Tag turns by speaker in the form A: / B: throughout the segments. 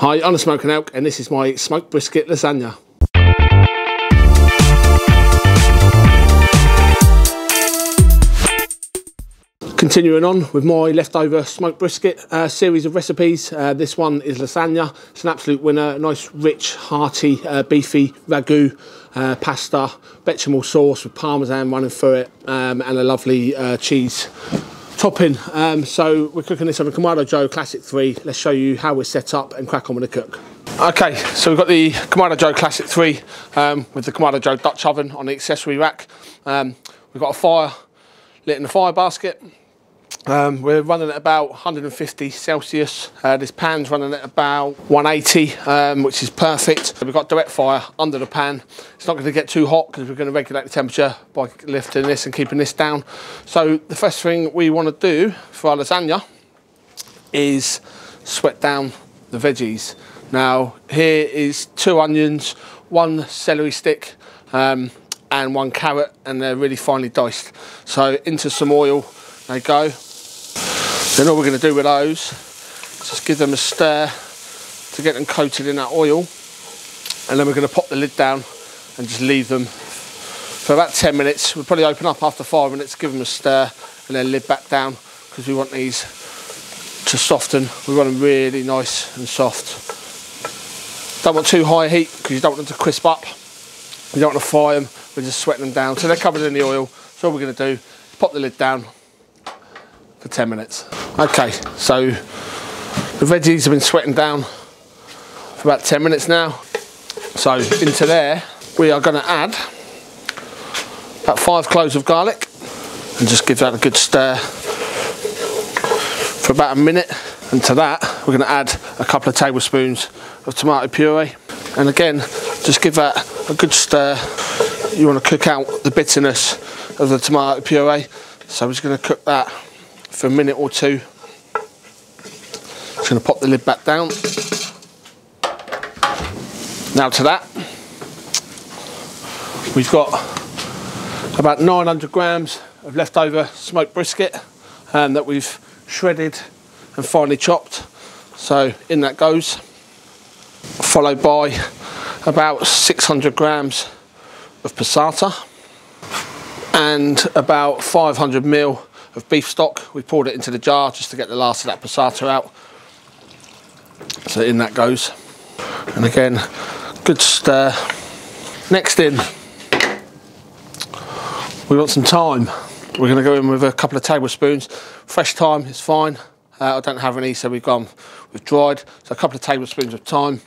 A: Hi, I'm the Smoky Elk and this is my smoked brisket lasagna. Continuing on with my leftover smoked brisket series of recipes. This one is lasagna. It's an absolute winner. Nice, rich, hearty, beefy ragu pasta, bechamel sauce with parmesan running through it, and a lovely cheese topping. So we're cooking this on a Kamado Joe Classic 3. Let's show you how we're set up and crack on with the cook. Okay, so we've got the Kamado Joe Classic 3 with the Kamado Joe Dutch oven on the accessory rack. We've got a fire lit in the fire basket. We're running at about 150 Celsius. This pan's running at about 180, which is perfect. We've got direct fire under the pan. It's not going to get too hot because we're going to regulate the temperature by lifting this and keeping this down. So the first thing we want to do for our lasagna is sweat down the veggies. Now here is 2 onions, 1 celery stick, and 1 carrot, and they're really finely diced. So into some oil they go. Then all we're going to do with those is just give them a stir to get them coated in that oil, and then we're going to pop the lid down and just leave them for about 10 minutes. We'll probably open up after 5 minutes, give them a stir, and then lid back down because we want these to soften. We want them really nice and soft. Don't want too high heat because you don't want them to crisp up. You don't want to fry them. We're just sweating them down. So they're covered in the oil. So all we're going to do is pop the lid down for 10 minutes. Okay, so the veggies have been sweating down for about 10 minutes now. So into there, we are going to add about 5 cloves of garlic and just give that a good stir for about a minute. And to that, we're going to add a couple of tablespoons of tomato puree. And again, just give that a good stir. You want to cook out the bitterness of the tomato puree. So I'm just going to cook that for a minute or 2. Just going to pop the lid back down. Now to that, we've got about 900 grams of leftover smoked brisket that we've shredded and finely chopped. So in that goes, followed by about 600 grams of passata and about 500 ml of beef stock. We poured it into the jar just to get the last of that passata out. So in that goes. And again, good stir. Next in, we want some thyme. We're going to go in with a couple of tablespoons. Fresh thyme is fine. I don't have any, so we've gone with dried. So a couple of tablespoons of thyme.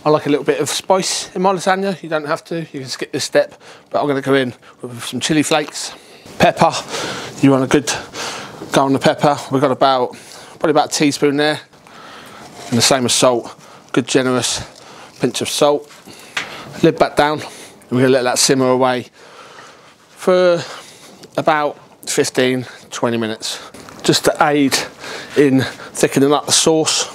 A: I like a little bit of spice in my lasagna. You don't have to, you can skip this step. But I'm going to go in with some chili flakes. Pepper, you want a good go on the pepper. We've got probably about a teaspoon there. And the same as salt, good generous pinch of salt. Lid back down, and we're going to let that simmer away for about 15-20 minutes. Just to aid in thickening up the sauce,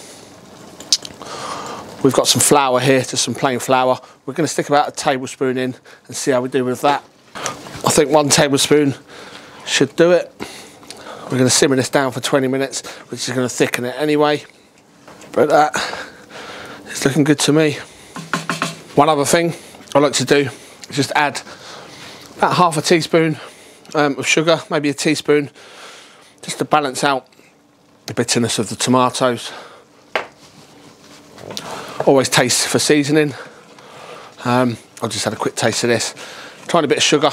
A: we've got some flour here, just some plain flour. We're going to stick about a tablespoon in and see how we do with that. I think 1 tablespoon should do it. We're going to simmer this down for 20 minutes, which is going to thicken it anyway. But that is looking good to me. One other thing I like to do is just add about half a teaspoon of sugar, maybe a teaspoon, just to balance out the bitterness of the tomatoes. Always taste for seasoning. I'll just had a quick taste of this. Tiny bit of sugar,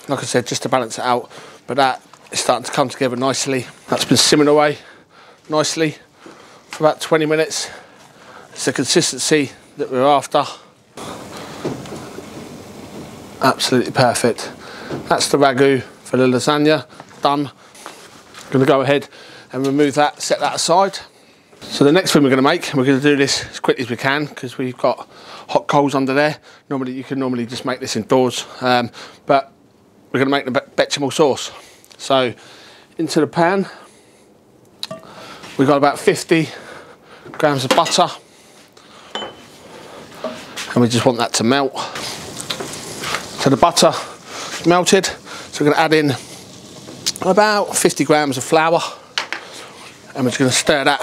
A: like I said, just to balance it out. But that is starting to come together nicely. That's been simmering away nicely for about 20 minutes. It's the consistency that we're after. Absolutely perfect. That's the ragu for the lasagna, done. I'm going to go ahead and remove that, set that aside. So the next thing we're going to make, and we're going to do this as quickly as we can because we've got hot coals under there. Normally you can just make this indoors, but we're going to make the bechamel sauce. So into the pan, we've got about 50 grams of butter, and we just want that to melt. So the butter is melted, so we're going to add in about 50 grams of flour, and we're just going to stir that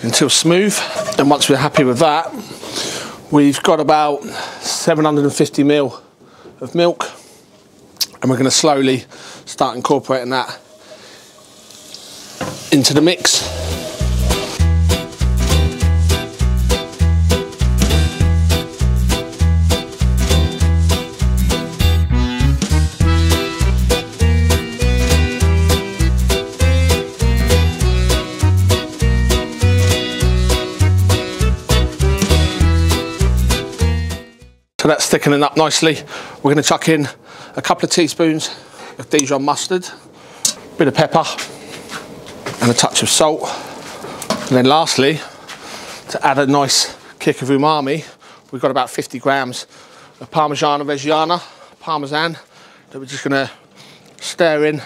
A: until smooth. And once we're happy with that, we've got about 750 ml of milk, and we're going to slowly start incorporating that into the mix. So that's thickening up nicely. We're going to chuck in a couple of teaspoons of Dijon mustard, a bit of pepper and a touch of salt. And then lastly, to add a nice kick of umami, we've got about 50 grams of Parmigiano Reggiano, Parmesan, that we're just going to stir in.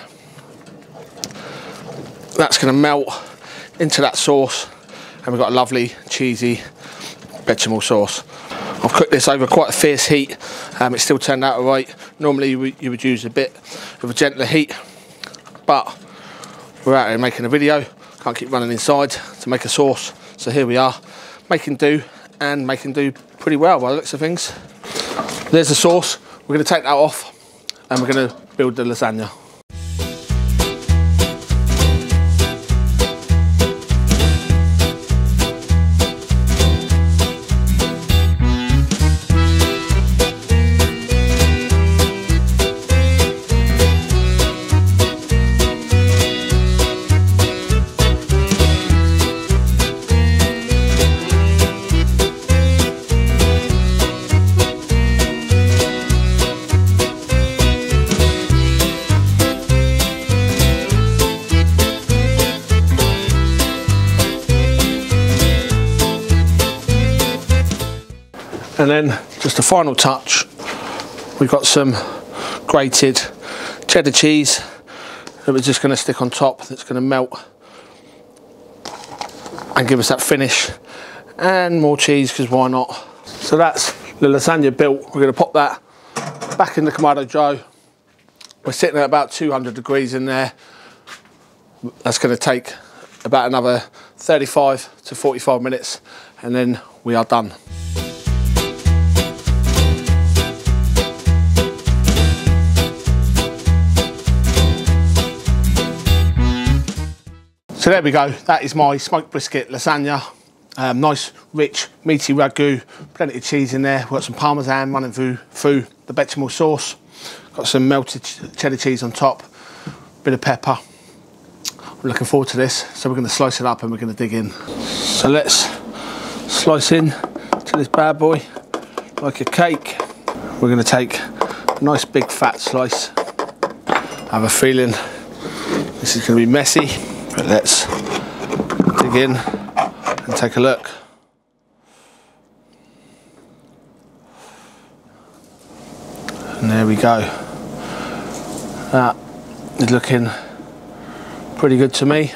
A: That's going to melt into that sauce, and we've got a lovely cheesy bechamel sauce. I've cooked this over quite a fierce heat. It still turned out alright. Normally you would use a bit of a gentler heat, but we're out here making a video. Can't keep running inside to make a sauce. So here we are, making do, and making do pretty well by the looks of things. There's the sauce. We're going to take that off and we're going to build the lasagna. And then just a final touch, we've got some grated cheddar cheese that we're just going to stick on top. That's going to melt and give us that finish, and more cheese, because why not. So that's the lasagna built. We're going to pop that back in the Kamado Joe. We're sitting at about 200 degrees in there. That's going to take about another 35 to 45 minutes, and then we are done. So there we go, that is my smoked brisket lasagna. Nice, rich, meaty ragu, plenty of cheese in there. We've got some Parmesan running through the bechamel sauce. Got some melted cheddar cheese on top, bit of pepper. We're looking forward to this. So we're going to slice it up and we're going to dig in. So let's slice in to this bad boy like a cake. We're going to take a nice big fat slice. I have a feeling this is going to be messy. But let's dig in and take a look. And there we go. That is looking pretty good to me.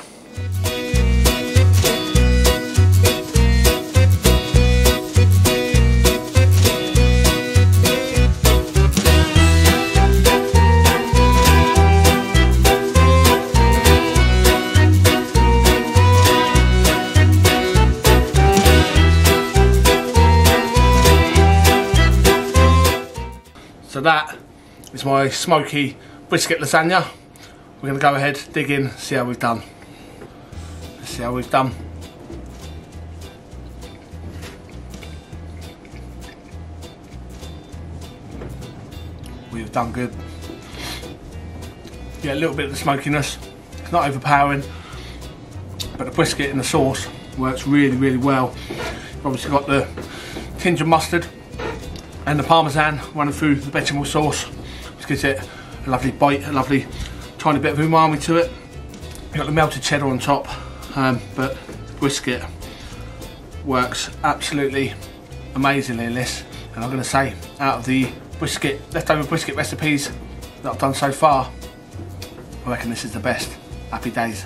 A: So that is my smoky brisket lasagna. We're going to go ahead, dig in, see how we've done. Let's see how we've done. We've done good. Yeah, a little bit of the smokiness. It's not overpowering, but the brisket in the sauce works really, really well. You've obviously got the tinge of mustard and the Parmesan running through the bechamel sauce, which gives it a lovely bite, a lovely tiny bit of umami to it. You've got the melted cheddar on top, but the brisket works absolutely amazingly in this. And I'm going to say, out of the leftover brisket recipes that I've done so far, I reckon this is the best. Happy days.